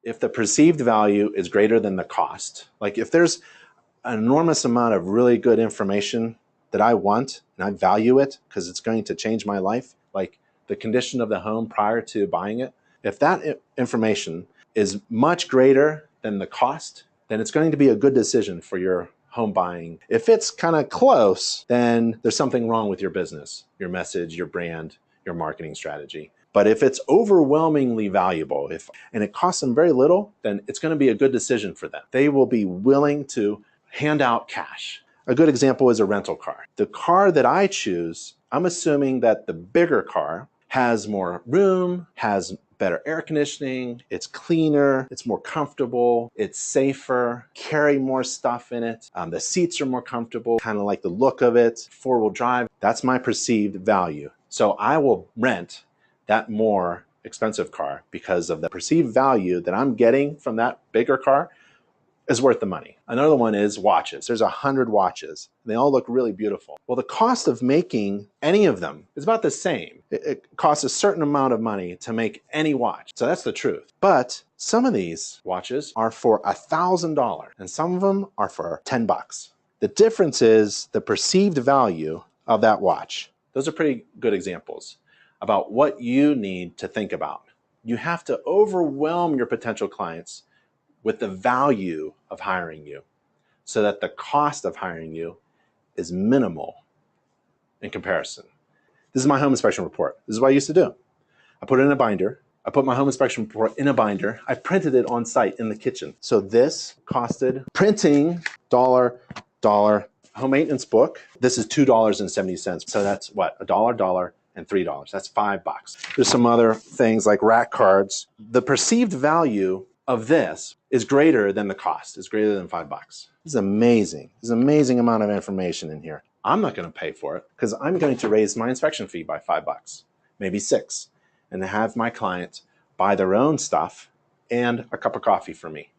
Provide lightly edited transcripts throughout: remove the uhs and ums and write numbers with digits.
If the perceived value is greater than the cost, like if there's an enormous amount of really good information that I want and I value it because it's going to change my life, like the condition of the home prior to buying it, if that information is much greater than the cost, then it's going to be a good decision for your home buying. If it's kind of close, then there's something wrong with your business, your message, your brand, your marketing strategy. But if it's overwhelmingly valuable, and it costs them very little, then it's going to be a good decision for them. They will be willing to hand out cash. A good example is a rental car. The car that I choose, I'm assuming that the bigger car has more room, has better air conditioning, it's cleaner, it's more comfortable, it's safer, carry more stuff in it, the seats are more comfortable, kind of like the look of it, four-wheel drive. That's my perceived value. So I will rent that more expensive car because of the perceived value that I'm getting from that bigger car is worth the money. Another one is watches. There's 100 watches. They all look really beautiful. Well, the cost of making any of them is about the same. It costs a certain amount of money to make any watch. So that's the truth. But some of these watches are for $1,000 and some of them are for $10. The difference is the perceived value of that watch. Those are pretty good examples about what you need to think about. You have to overwhelm your potential clients with the value of hiring you so that the cost of hiring you is minimal in comparison. This is my home inspection report. This is what I used to do. I put it in a binder. I put my home inspection report in a binder. I printed it on site in the kitchen. So this costed printing $1, home maintenance book. This is $2.70. So that's what, $1, and $3. That's $5. There's some other things like rack cards. The perceived value of this is greater than the cost. It's greater than $5. This is amazing. There's an amazing amount of information in here. I'm not going to pay for it because I'm going to raise my inspection fee by $5, maybe $6, and have my client buy their own stuff and a cup of coffee for me.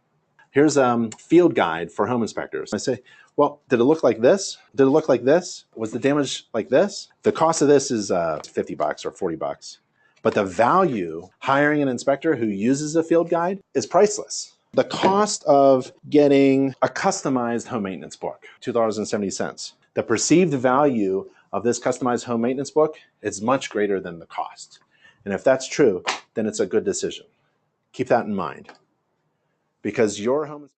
Here's a field guide for home inspectors. I say, well, did it look like this? Did it look like this? Was the damage like this? The cost of this is $50 or $40. But the value, hiring an inspector who uses a field guide, is priceless. The cost of getting a customized home maintenance book, $2.70. The perceived value of this customized home maintenance book is much greater than the cost. And if that's true, then it's a good decision. Keep that in mind. Because your home